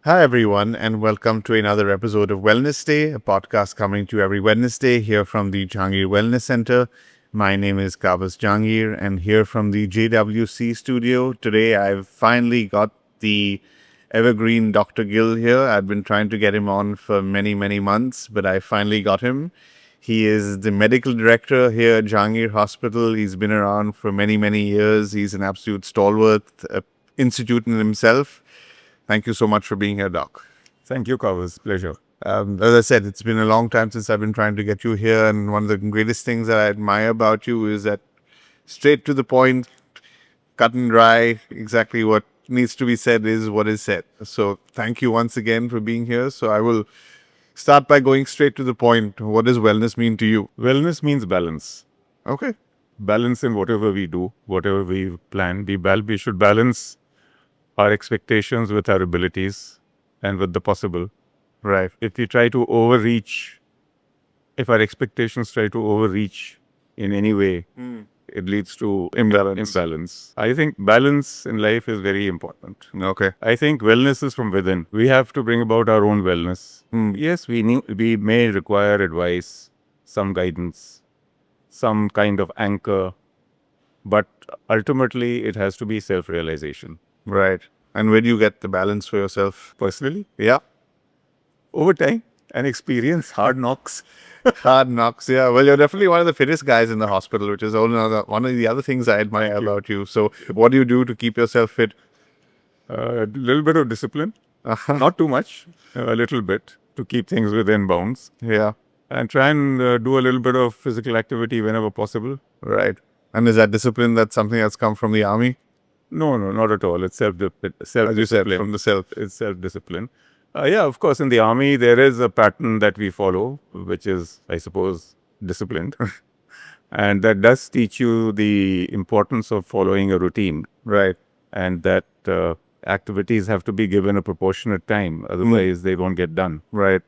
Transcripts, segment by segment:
Hi, everyone, and welcome to another episode of Wellness Day, a podcast coming to you every Wednesday here from the Jahangir Wellness Center. My name is Kavas Jahangir, and here from the JWC studio. Today, I've finally got the evergreen Dr. Gill here. I've been trying to get him on for many, many months, but I finally got him. He is the medical director here at Jahangir Hospital. He's been around for many, many years. He's an absolute stalwart, institute in himself. Thank you so much for being here, Doc. Thank you, Covers. Pleasure. As I said, it's been a long time since I've been trying to get you here, and one of the greatest things that I admire about you is that straight to the point, cut and dry, exactly what needs to be said is what is said. So, thank you once again for being here. So, I will start by going straight to the point. What does wellness mean to you? Wellness means balance. Okay. Balance in whatever we do, whatever we plan. We should balance our expectations with our abilities and with the possible. Right. If we try to overreach, if our expectations try to overreach in any way, it leads to imbalance. I think balance in life is very important. Okay. I think wellness is from within. We have to bring about our own wellness. Yes, we may require advice, some guidance, some kind of anchor, but ultimately it has to be self-realization. Right. And where do you get the balance for yourself? Personally, Yeah. over time and experience, hard knocks. Hard knocks, yeah. Well, you're definitely one of the fittest guys in the hospital, which is one of the other things I admire about you. So, what do you do to keep yourself fit? A little bit of discipline, not too much, a little bit to keep things within bounds. Yeah, And try and do a little bit of physical activity whenever possible. right. And is that discipline that's something that's come from the army? No, not at all. It's As you said, self-discipline. from the self. It's self-discipline. Yeah, of course, in the army, there is a pattern that we follow, which is, I suppose, disciplined. And that does teach you the importance of following a routine, Right. and that activities have to be given a proportionate time. Otherwise, they won't get done. Right.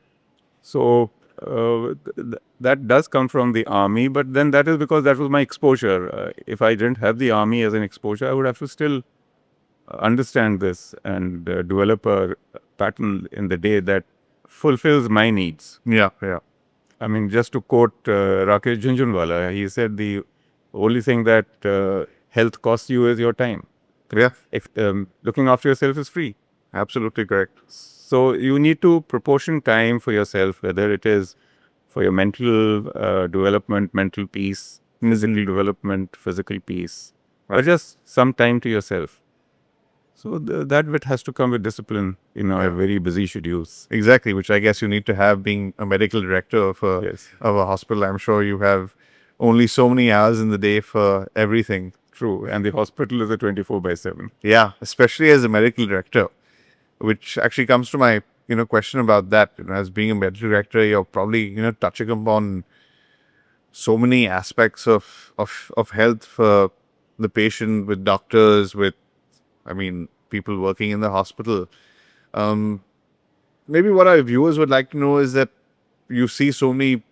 So that does come from the army, but then that is because that was my exposure. If I didn't have the army as an exposure, I would have to still understand this and develop a pattern in the day that fulfills my needs. Yeah. Yeah. I mean, just to quote Rakesh Jhunjhunwala, he said the only thing that health costs you is your time. Yeah. If looking after yourself is free. Absolutely correct. So you need to proportion time for yourself, whether it is for your mental development, mental peace, physical development, physical peace, or just some time to yourself. So that bit has to come with discipline in our very busy schedules. Exactly, which I guess you need to have being a medical director of Yes. of a hospital. I'm sure you have only so many hours in the day for everything. True. And the hospital is a 24/7. Yeah, especially as a medical director, which actually comes to my question about that. As being a medical director, you're probably touching upon so many aspects of health for the patient, with doctors, with people working in the hospital. Maybe what our viewers would like to know is that you see so many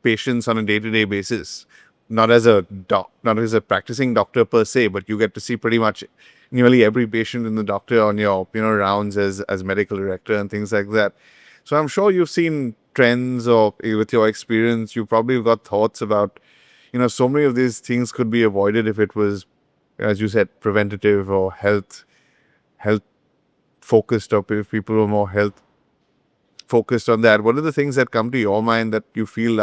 patients on a day-to-day basis, not as a not as a practicing doctor per se, but you get to see pretty much nearly every patient in the doctor on your rounds as medical director and things like that. So I'm sure you've seen trends, or with your experience, you probably got thoughts about so many of these things could be avoided if it was, as you said, preventative or health focused, or if people were more health focused on that. What are the things that come to your mind that you feel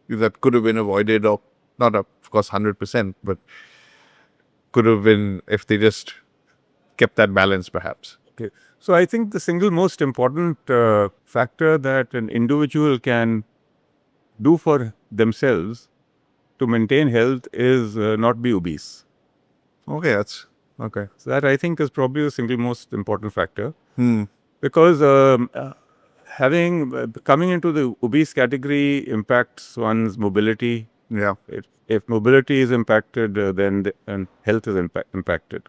that could have been avoided, or not, of course, 100%, but could have been if they just kept that balance, perhaps? Okay. So I think the single most important factor that an individual can do for themselves to maintain health is not be obese. Okay, that's okay. So that I think is probably the single most important factor, Hmm. because coming into the obese category impacts one's mobility. Yeah. If mobility is impacted, then health is impacted.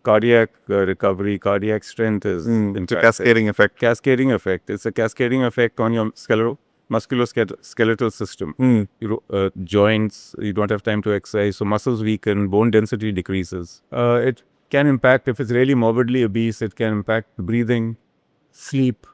Cardiac recovery, cardiac strength is It's a impacted. cascading effect. Cascading effect. It's a cascading effect on your musculoskeletal system. Joints, you don't have time to exercise, so muscles weaken, bone density decreases. It can impact, if it's really morbidly obese, it can impact breathing, sleep,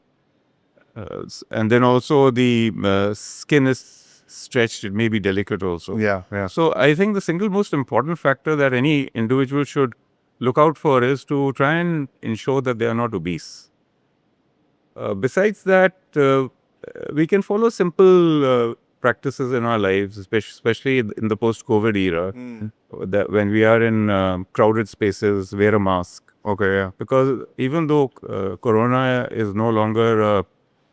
and then also the skin is stretched. It may be delicate also. Yeah, yeah. So I think the single most important factor that any individual should look out for is to try and ensure that they are not obese. Besides that, we can follow simple practices in our lives, especially in the post-COVID era, that when we are in crowded spaces, wear a mask. Okay, yeah. Because even though corona is no longer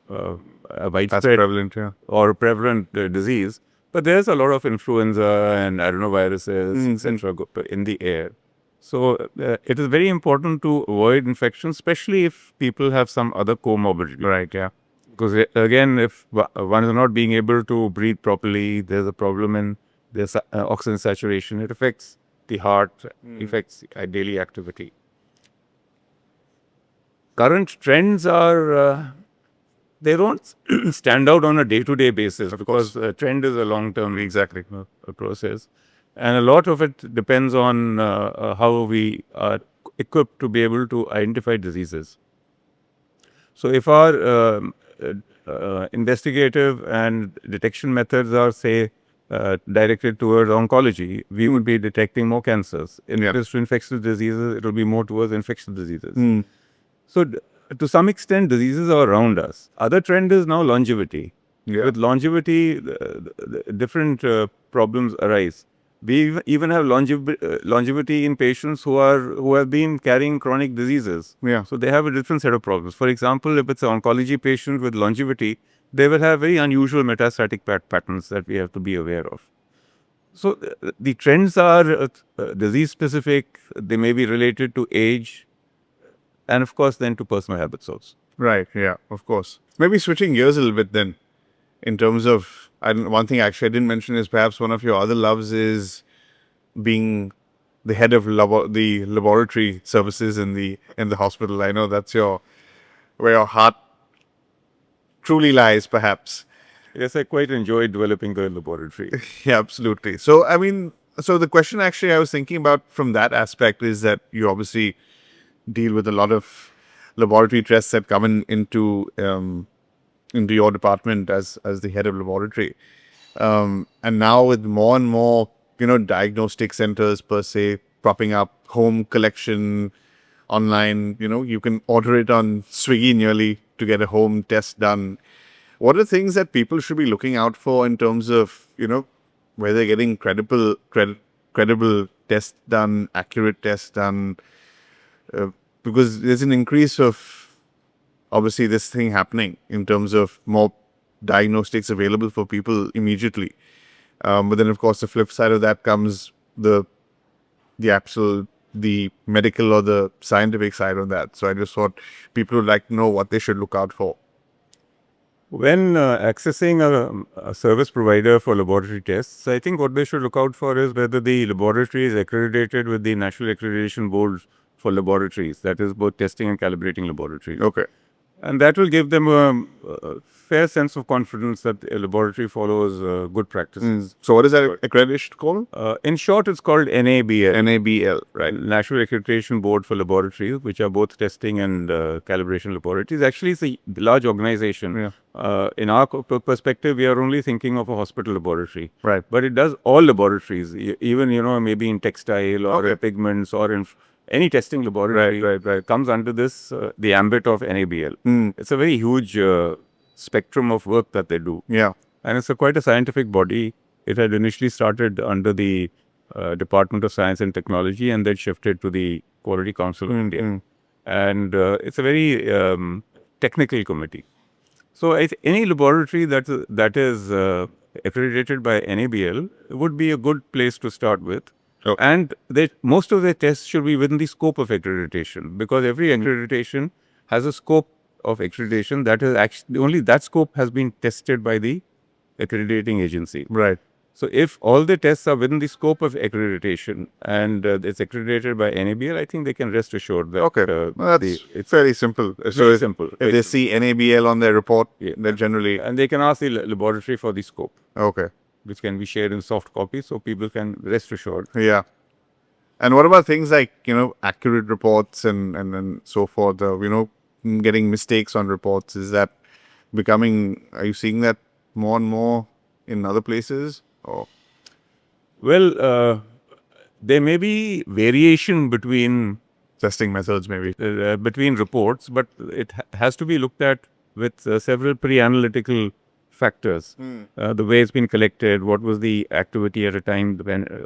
a That's widespread prevalent, yeah. or prevalent disease, but there's a lot of influenza and adenoviruses, etc., in the air. So it is very important to avoid infection, especially if people have some other comorbidity. Right, yeah. Because again, if one is not being able to breathe properly, there's a problem in there's oxygen saturation. It affects the heart, affects daily activity. Current trends are they don't stand out on a day-to-day basis because trend is a long-term Exactly. process, and a lot of it depends on how we are equipped to be able to identify diseases. So if our investigative and detection methods are, say, directed towards oncology, we would be detecting more cancers. If it is to infectious diseases, it will be more towards infectious diseases. So to some extent, diseases are around us. Other trend is now longevity. Yeah. With longevity, the different problems arise. We even have longevity in patients who have been carrying chronic diseases. Yeah. So they have a different set of problems. For example, if it's an oncology patient with longevity, they will have very unusual metastatic patterns that we have to be aware of. So the trends are disease specific. They may be related to age, and of course, then to personal habits also. Right, yeah, of course. Maybe switching gears a little bit then, in terms of, one thing actually I didn't mention is perhaps one of your other loves is being the head of the laboratory services in the hospital. I know that's where your heart truly lies, perhaps. Yes, I quite enjoyed developing the laboratory. Yeah, absolutely. So, I mean, so the question actually I was thinking about from that aspect is that you obviously deal with a lot of laboratory tests that come into your department as the head of laboratory, and now with more and more diagnostic centers per se propping up, home collection online, you can order it on Swiggy nearly to get a home test done. What are things that people should be looking out for in terms of where they're getting credible tests done, accurate tests done? Because there's an increase of obviously this thing happening in terms of more diagnostics available for people immediately. But then, of course, the flip side of that comes the medical or the scientific side of that. So I just thought people would like to know what they should look out for. When accessing a service provider for laboratory tests, I think what they should look out for is whether the laboratory is accredited with the National Accreditation Board for Laboratories, that is both testing and calibrating laboratories. Okay. And that will give them a fair sense of confidence that a laboratory follows good practices. So what is that accreditation called? In short, it's called NABL. NABL, right? National Accreditation Board for Laboratories, which are both testing and calibration laboratories. Actually, it's a large organization. Yeah. In our perspective, we are only thinking of a hospital laboratory. Right. But it does all laboratories, even, maybe in textile or Okay. pigments or in any testing laboratory. Right. Comes under this, the ambit of NABL. It's a very huge spectrum of work that they do. Yeah. And it's quite a scientific body. It had initially started under the Department of Science and Technology and then shifted to the Quality Council of India. And it's a very technical committee. So any laboratory that is accredited by NABL would be a good place to start with. Okay. And most of their tests should be within the scope of accreditation, because every accreditation has a scope of accreditation that is actually only that scope has been tested by the accrediting agency. Right. So if all the tests are within the scope of accreditation and it's accredited by NABL, I think they can rest assured that Okay. Well, it's fairly simple. very simple. If they see NABL on their report, then generally... And they can ask the laboratory for the scope, Okay. which can be shared in soft copy, so people can rest assured. Yeah. And what about things like, accurate reports and so forth, getting mistakes on reports. Is that becoming? Are you seeing that more and more in other places? Or Well, there may be variation between testing methods, maybe. between reports, but it has to be looked at with several pre-analytical factors. The way it's been collected, what was the activity at a time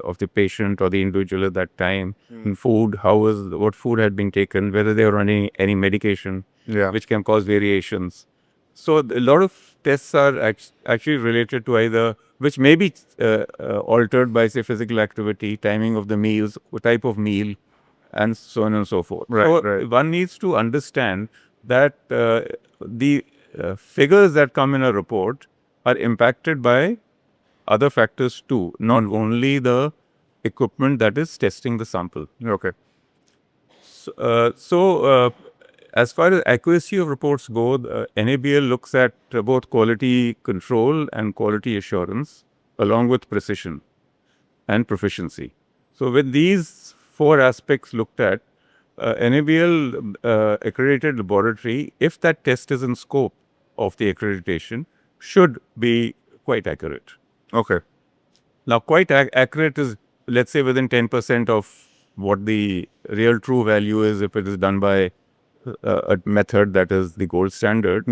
of the patient or the individual at that time, food, what food had been taken, whether they were running any medication, Yeah. which can cause variations. So a lot of tests are actually related to either, which may be altered by, say, physical activity, timing of the meals, type of meal, and so on and so forth. Right, So right. one needs to understand that the figures that come in a report are impacted by other factors too, not only the equipment that is testing the sample. Okay. So, as far as accuracy of reports go, NABL looks at both quality control and quality assurance, along with precision and proficiency. So, with these four aspects looked at, NABL accredited laboratory, if that test is in scope of the accreditation, should be quite accurate. Okay. Now, quite accurate is, let's say, within 10% of what the real true value is if it is done by a method that is the gold standard.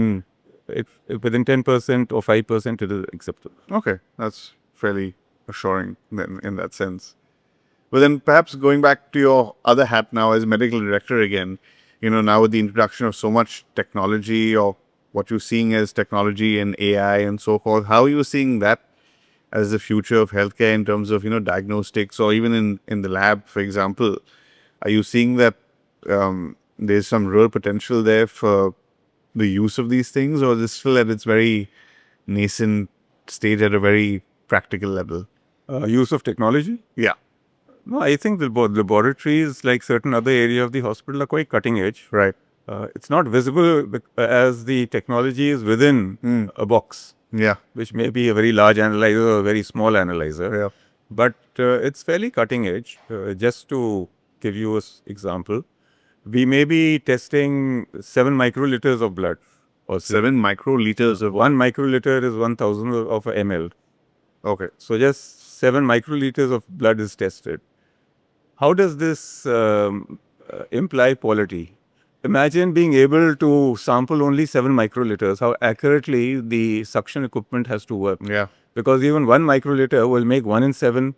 If within 10% or 5%, it is acceptable. Okay. That's fairly assuring then in that sense. But then perhaps going back to your other hat now as medical director again, now with the introduction of so much technology or what you're seeing as technology and AI and so forth, how are you seeing that as the future of healthcare in terms of, diagnostics or even in the lab, for example? Are you seeing that there's some real potential there for the use of these things, or is it still at its very nascent stage at a very practical level? Use of technology? Yeah. No, I think the laboratories, like certain other area of the hospital, are quite cutting edge. Right. It's not visible as the technology is within a box, Yeah. which may be a very large analyzer or a very small analyzer. Yeah. But it's fairly cutting edge. Just to give you an example, we may be testing 7 microliters of blood. Or 7 microliters of 1 microliter is 1,000 of a ml. Okay. So just 7 microliters of blood is tested. How does this imply quality? Imagine being able to sample only 7 microliters, how accurately the suction equipment has to work. Yeah. Because even 1 microliter will make 1 in 7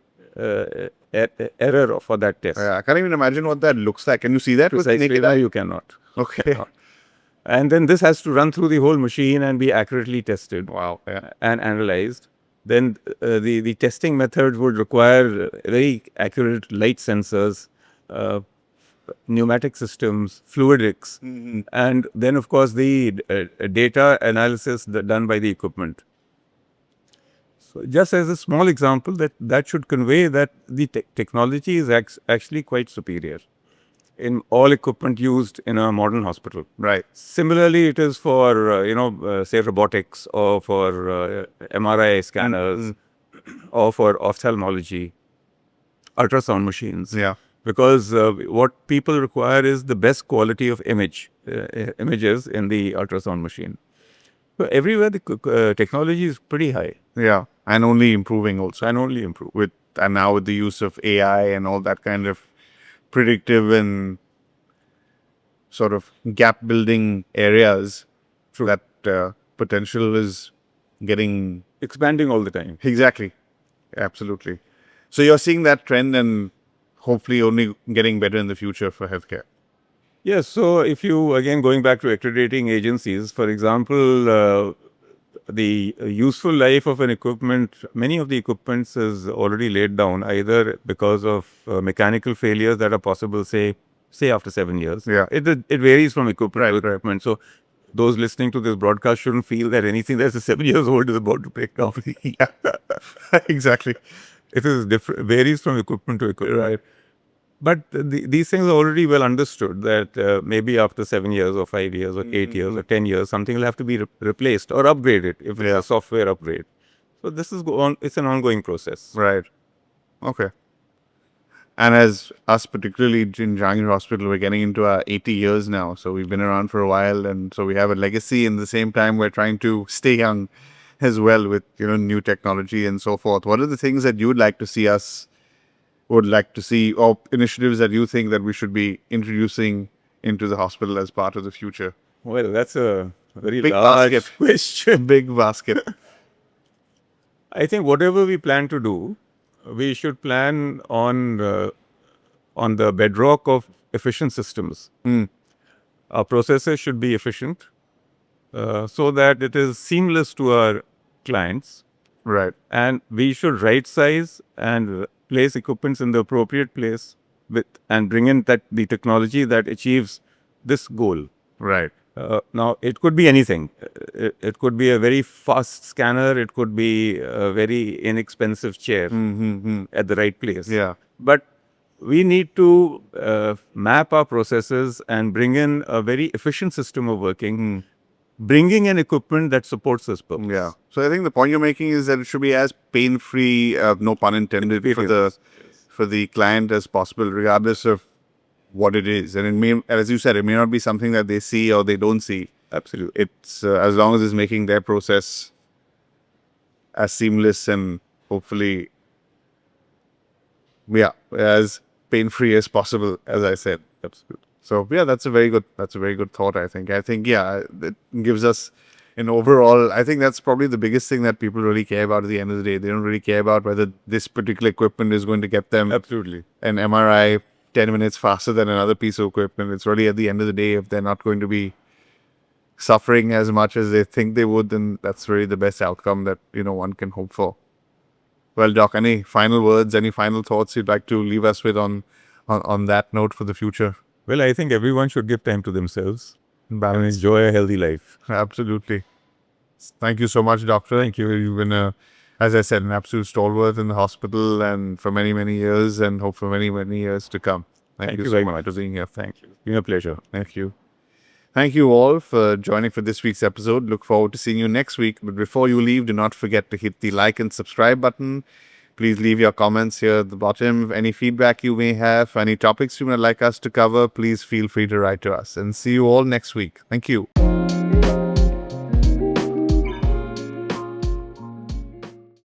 error for that test. I can't even imagine what that looks like. Can you see that with Precisely, naked no, eye? you cannot. Okay. And then this has to run through the whole machine and be accurately tested. Wow. Yeah. And analyzed. Then the testing methods would require very accurate light sensors, pneumatic systems, fluidics, and then of course the data analysis done by the equipment. So just as a small example, that should convey that the technology is actually quite superior in all equipment used in a modern hospital. Right. Similarly, it is for, say robotics or for MRI scanners or for ophthalmology, ultrasound machines. Yeah. Because what people require is the best quality of images in the ultrasound machine. So everywhere the technology is pretty high. Yeah. And only improving also. And only improve. And now with the use of AI and all that kind of predictive and sort of gap building areas, that potential is getting Expanding all the time. exactly. Absolutely. So you're seeing that trend and hopefully only getting better in the future for healthcare. Yes. So if you, again, going back to accrediting agencies, for example, the useful life of an equipment, many of the equipments is already laid down either because of mechanical failures that are possible, say after 7 years. Yeah. It varies from equipment to Right. equipment. So those listening to this broadcast shouldn't feel that anything that's 7 years old is about to break down. Yeah. Exactly. It is different, varies from equipment to equipment. Right. But these things are already well understood that maybe after 7 years or 5 years or 8 years or 10 years, something will have to be replaced or upgraded if it's a software upgrade. So this is it's an ongoing process. Right. Okay. And as us, particularly in Jahangir Hospital, we're getting into our 80 years now. So we've been around for a while. And so we have a legacy. In the same time, we're trying to stay young as well with, new technology and so forth. What are the things that you would like to see or initiatives that you think that we should be introducing into the hospital as part of the future? Well, that's a very Big large basket. question. Big basket. I think whatever we plan to do, we should plan on the bedrock of efficient systems. Our processes should be efficient so that it is seamless to our clients, Right. and we should right size and place equipments in the appropriate place and bring in the technology that achieves this goal. Right. Now, it could be anything. It could be a very fast scanner. It could be a very inexpensive chair at the right place. Yeah. But we need to map our processes and bring in a very efficient system of working, bringing in equipment that supports this purpose. Yeah. So I think the point you're making is that it should be as pain-free, no pun intended, for the client as possible, regardless of what it is. And it may, as you said, it may not be something that they see or they don't see. Absolutely. It's as long as it's making their process as seamless and hopefully, as pain-free as possible, as I said. Absolutely. So that's a very good thought, I think. It gives us an overall, I think that's probably the biggest thing that people really care about at the end of the day. They don't really care about whether this particular equipment is going to get them Absolutely. an MRI 10 minutes faster than another piece of equipment. It's really at the end of the day, if they're not going to be suffering as much as they think they would, then that's really the best outcome that, one can hope for. Well, Doc, any final words, any final thoughts you'd like to leave us with on that note for the future? Well, I think everyone should give time to themselves and Balance. enjoy a healthy life. Absolutely. Thank you so much, Doctor. Thank you. You've been, as I said, an absolute stalwart in the hospital and for many, many years and hope for many, many years to come. Thank you so very much much. for being here. Thank you. It's been a pleasure. Thank you. Thank you all for joining for this week's episode. Look forward to seeing you next week. But before you leave, do not forget to hit the like and subscribe button. Please leave your comments here at the bottom. Any feedback you may have, any topics you would like us to cover, please feel free to write to us. And see you all next week. Thank you.